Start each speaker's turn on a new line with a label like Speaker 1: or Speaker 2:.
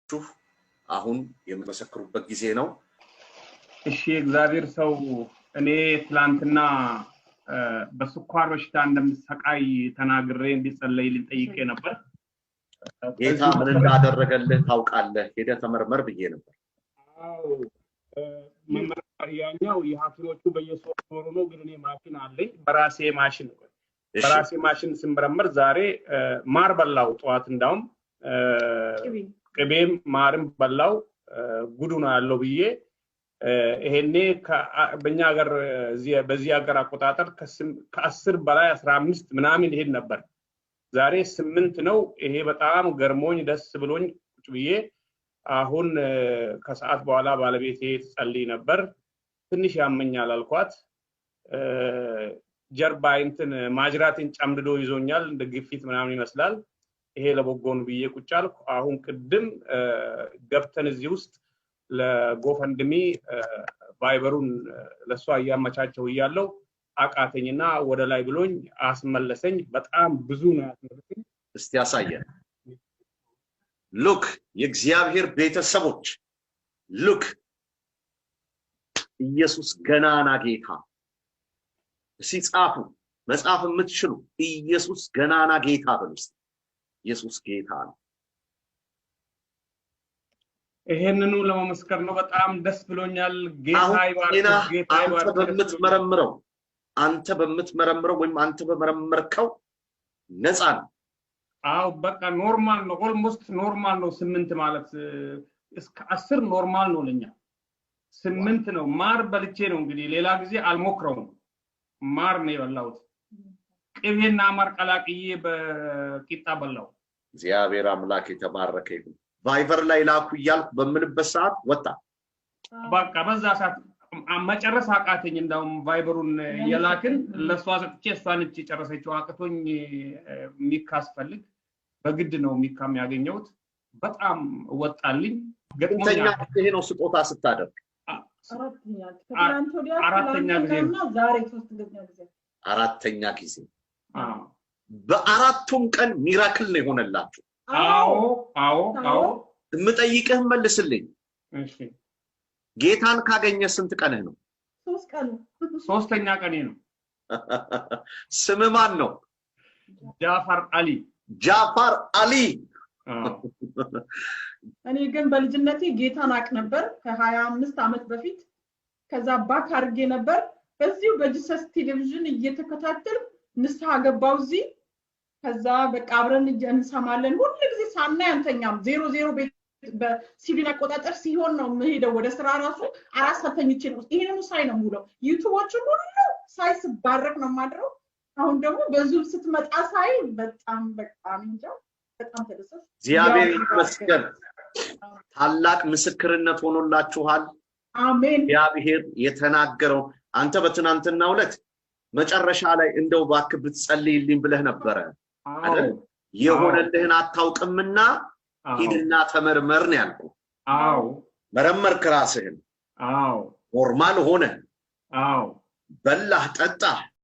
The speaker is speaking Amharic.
Speaker 1: شوف አሁን የምመሰክሩበት ጊዜ ነው
Speaker 2: እሺ እግዚአብሔር ሰው እኔ ትላንትና በስኳር በሽታ እንደምሰቃይ ተናግሬ እንዲጸለይልኝ ጠይቄ ነበር
Speaker 1: ጌታ ምን እንዳደረገልህ ታውቃለህ ሄደ ተመርመር ብዬ ነበር
Speaker 2: አው መመርመር ያኛው የሐኪሞቹ በየሶስት ወሩ ነው ግን እኔ ማሽን አለኝ በራሴ ማሽን ስንመረመር ዛሬ ማር በላው ጧት እንዳውም ቅቤም ማርም በላው ጉዱና ያለው ብዬ ይሄኔ በእኛ ሀገር በዚህ ሀገር አቆጣጠር ከ10 በላይ 15 ምናምን ይሄድ ነበር ዛሬ 8 ነው ይሄ በጣም ገርሞኝ ደስ ብሎኝ ቁጭ ብዬ አሁን ከሰዓት በኋላ ባለቤቴ ጸልይ ነበር ትንሽ ያመኛል አልኳት ጀርባይንትን ማጅራትን ጨምድዶ ይዞኛል እንደ ግፊት ምናምን ይመስላል ይሄ ለበጎን ብዬ ቁጭ አልኩ አሁን ቅድም ገብተን እዚህ ውስጥ ለጎፈንድሚ ቫይበሩን ለሷ ያመቻቸው ይያለው አቃተኝና ወደ ላይ ብሎኝ አስመለሰኝ በጣም ብዙ ነው ያስመለሰኝ
Speaker 1: እስቲ ያሳየን ሉክ የእግዚአብሔር ቤተሰቦች ሉክ ኢየሱስ ገናና ጌታ ሲጻፉ መጽሐፍ የምትችሉ ኢየሱስ ገናና ጌታ በሉስ ኢየሱስ ጌታ ነው
Speaker 2: ይሄንኑ ለመመስከር ነው በጣም ደስ ብሎኛል ጌታ
Speaker 1: ይባርክ አንተ በምትመረምረው ወይም አንተ በመረመርከው ነፃ ነው
Speaker 2: አው በቃ ኖርማል ነው ኦልሞስት ኖርማል ነው 8 ማለት እስከ 10 ኖርማል ነው ለኛ 8 ነው ማር በልቼ ነው እንግዲህ ሌላ ጊዜ አልሞክረውም ማር ነው የበላሁት ቅቤና ማር ቀላቅዬ በቂጣ በላው
Speaker 1: እግዚአብሔር አምላክ የተባረከ ይሁን ቫይበር ላይ ላኩ ይያልኩ በምንበት ሰዓት ወጣ
Speaker 2: በቃ በዛ ሰዓት መጨረስ አቃተኝ እንዳውም ቫይበሩን የላክን ለሷ ሰጥቼ እሷን እቺ ጨረሰችው አቅቶኝ ሚካስፈልግ በግድ ነው ሚካም ያገኘውት በጣም ወጣልኝ
Speaker 1: ገጥሞኛ ይሄ ነው ስጦታ ስታደርግ
Speaker 2: አራተኛ ጊዜ
Speaker 3: ዛሬ 3 ጊዜ
Speaker 1: አራተኛ ጊዜ በአራቱም ቀን ሚራክል ነው ሆነላችሁ
Speaker 2: አዎ
Speaker 1: እምጠይቅህ መልስልኝ
Speaker 2: እሺ
Speaker 1: ጌታን ካገኘ ስንት ቀንህ ነው
Speaker 3: 3 ቀን
Speaker 2: ሶስተኛ ቀኔ ነው
Speaker 1: ስም ማን ነው ጃፋር አሊ
Speaker 3: እኔ ግን በልጅነቴ ጌታን አቅ ነበር ከ25 አመት በፊት ከዛ ባክ አርጌ ነበር በዚሁ በጂሰስ ቴሌቪዥን እየተከታተል ንስሐ ገባው እዚህ ከዛ በቃ አብረን እንሰማለን ሁሉ ጊዜ ሳናይ አንተኛም 00 ቤት በሲቪል አቆጣጠር ሲሆን ነው መሄደው ወደ ስራ ራሱ 4 ሰዓት ተኝቼ ነው ይሄንን ሳይ ነው ሙሉ ዩቲዩቦች ሁሉ ሳይስ ባረክ ነው ማድረው አሁን ደግሞ በዙም ስትመጣ ሳይ በጣም እንጃ በጣም ተደሰስ
Speaker 1: እግዚአብሔር ይመስገን ታላቅ ምስክርነት ሆኖላችኋል
Speaker 3: አሜን
Speaker 1: እግዚአብሔር የተናገረው አንተ በትናንትናው ዕለት መጨረሻ ላይ እንደው ባክ ብትጸልይልኝ ብለህ ነበር አይደል የሆነልህን አታውቅምና ሂድና ተመርመር ነው ያልኩ
Speaker 2: አዎ
Speaker 1: መረመርክ ራስህን
Speaker 2: አዎ
Speaker 1: ኖርማል ሆነ
Speaker 2: አዎ
Speaker 1: በላህ ጠጣህ